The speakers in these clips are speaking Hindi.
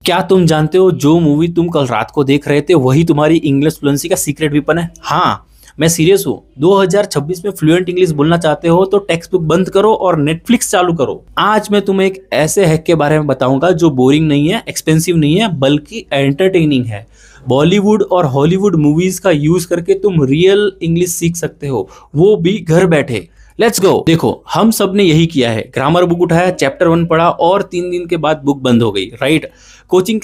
क्या तुम जानते हो जो मूवी तुम कल रात को देख रहे थे वही तुम्हारी इंग्लिश फ्लुएंसी का सीक्रेट वेपन है? हाँ, मैं सीरियस हूँ। 2026 में फ्लुएंट इंग्लिश बोलना चाहते हो तो टेक्स्ट बुक बंद करो और नेटफ्लिक्स चालू करो। आज मैं तुम्हें एक ऐसे हैक के बारे में बताऊंगा जो बोरिंग नहीं है, एक्सपेंसिव नहीं है, बल्कि एंटरटेनिंग है। बॉलीवुड और हॉलीवुड मूवीज का यूज करके तुम रियल इंग्लिश सीख सकते हो, वो भी घर बैठे। Let's go. देखो, हम सब ने यही किया है। ग्रामर बुक उठाया, चैप्टर 1 पढ़ा और 3 दिन के बाद बुक बंद हो गई, राइट? कोचिंग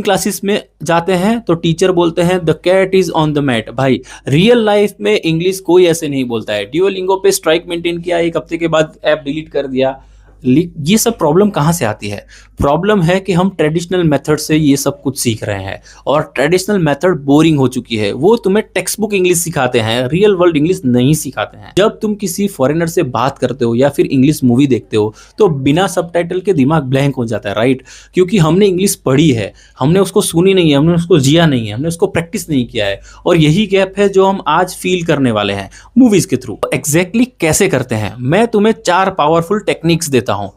क्लासेस में जाते हैं तो टीचर बोलते हैं the cat is on the mat. भाई, रियल लाइफ में इंग्लिश कोई ऐसे नहीं बोलता है। ड्यूओलिंगो पे स्ट्राइक मेंटेन किया, एक हफ्ते के बाद ऐप डिलीट कर दिया। ये सब प्रॉब्लम कहाँ से आती है? प्रॉब्लम है कि हम ट्रेडिशनल मेथड से ये सब कुछ सीख रहे हैं और ट्रेडिशनल मेथड बोरिंग हो चुकी है। वो तुम्हें टेक्स्ट बुक इंग्लिश सिखाते हैं, रियल वर्ल्ड इंग्लिश नहीं सिखाते हैं। जब तुम किसी फॉरेनर से बात करते हो या फिर इंग्लिश मूवी देखते हो तो बिना सबटाइटल के दिमाग ब्लैंक हो जाता है, राइट? क्योंकि हमने इंग्लिश पढ़ी है, हमने उसको सुनी नहीं है, हमने उसको जिया नहीं है, हमने उसको प्रैक्टिस नहीं किया है। और यही गैप है जो हम आज फील करने वाले हैं मूवीज के थ्रू। एग्जैक्टली कैसे करते हैं, मैं तुम्हें 4 पावरफुल टेक्निक्स देता हूं।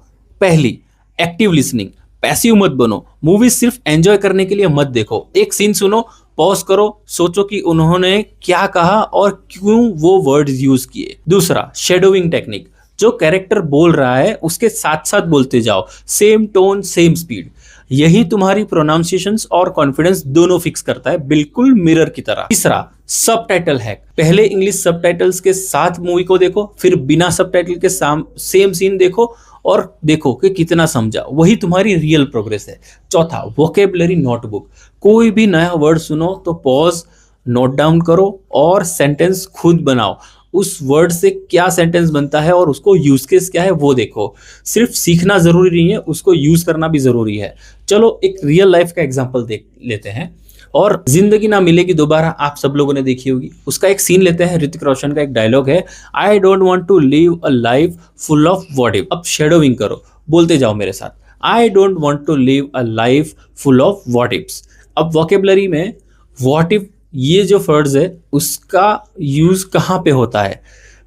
पहली, एक्टिव लिसनिंग। पैसिव मत बनो। मूवी सिर्फ एंजॉय करने के लिए मत देखो। एक सीन सुनो, पॉज करो, सोचो कि उन्होंने क्या कहा और क्यों वो वर्ड यूज किए। दूसरा, शेडोइंग टेक्निक। जो कैरेक्टर बोल रहा है उसके साथ साथ बोलते जाओ, सेम टोन सेम स्पीड। यही तुम्हारी प्रोनाउंसिएशंस और कॉन्फिडेंस दोनों फिक्स करता है, बिल्कुल मिरर की तरह। तीसरा, सबटाइटल हैक। पहले इंग्लिश सबटाइटल्स के साथ मूवी को देखो, फिर बिना सबटाइटल के सेम सीन देखो और देखो कि कितना समझा। वही तुम्हारी रियल प्रोग्रेस है। चौथा, वोकेबलरी नोटबुक। कोई भी नया वर्ड सुनो तो पॉज, नोट डाउन करो और सेंटेंस खुद बनाओ। उस वर्ड से क्या सेंटेंस बनता है और उसको यूज केस क्या है वो देखो। सिर्फ सीखना जरूरी नहीं है, उसको यूज करना भी जरूरी है। चलो एक रियल लाइफ का एग्जांपल देख लेते हैं। और जिंदगी ना मिलेगी दोबारा, आप सब लोगों ने देखी होगी। उसका एक सीन लेते हैं, ऋतिक रोशन का एक डायलॉग है, I don't want to live a life full of what if. अब शेडोइंग करो, बोलते जाओ मेरे साथ, I don't want to live a life full of what ifs. अब वोकेबलरी में व्हाट इफ ये जो वर्ड्स है उसका यूज कहाँ पे होता है?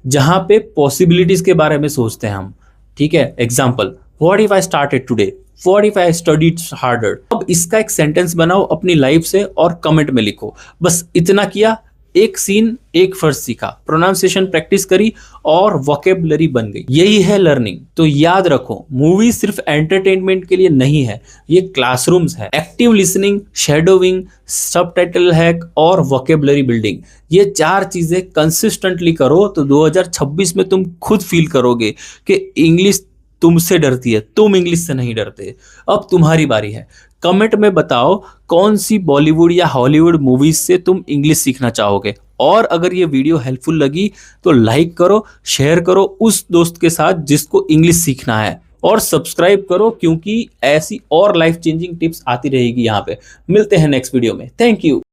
जहां पे पॉसिबिलिटीज के बारे में सोचते हैं हम, ठीक है? Example, what if I started today, what if I studied harder. अब इसका एक सेंटेंस बनाओ अपनी लाइफ से और कमेंट में लिखो। बस इतना किया, एक सीन एक फर्स्ट सीखा, प्रोनाउंसिएशन प्रैक्टिस करी और वोकेबलरी बन गई। यही है लर्निंग। तो याद रखो, मूवी सिर्फ एंटरटेनमेंट के लिए नहीं है, ये क्लासरूम्स है। Active listening, shadowing, subtitle hack और वोकेबलरी बिल्डिंग, ये 4 चीजें कंसिस्टेंटली करो तो 2026 में तुम खुद फील करोगे कि इंग्लिश तुमसे डरती है, तुम इंग्लिश से नहीं डरते। अब तुम्हारी बारी है। कमेंट में बताओ कौन सी बॉलीवुड या हॉलीवुड मूवीज से तुम इंग्लिश सीखना चाहोगे। और अगर ये वीडियो हेल्पफुल लगी तो लाइक करो, शेयर करो उस दोस्त के साथ जिसको इंग्लिश सीखना है, और सब्सक्राइब करो क्योंकि ऐसी और लाइफ चेंजिंग टिप्स आती रहेगी यहाँ पे। मिलते हैं नेक्स्ट वीडियो में। Thank you.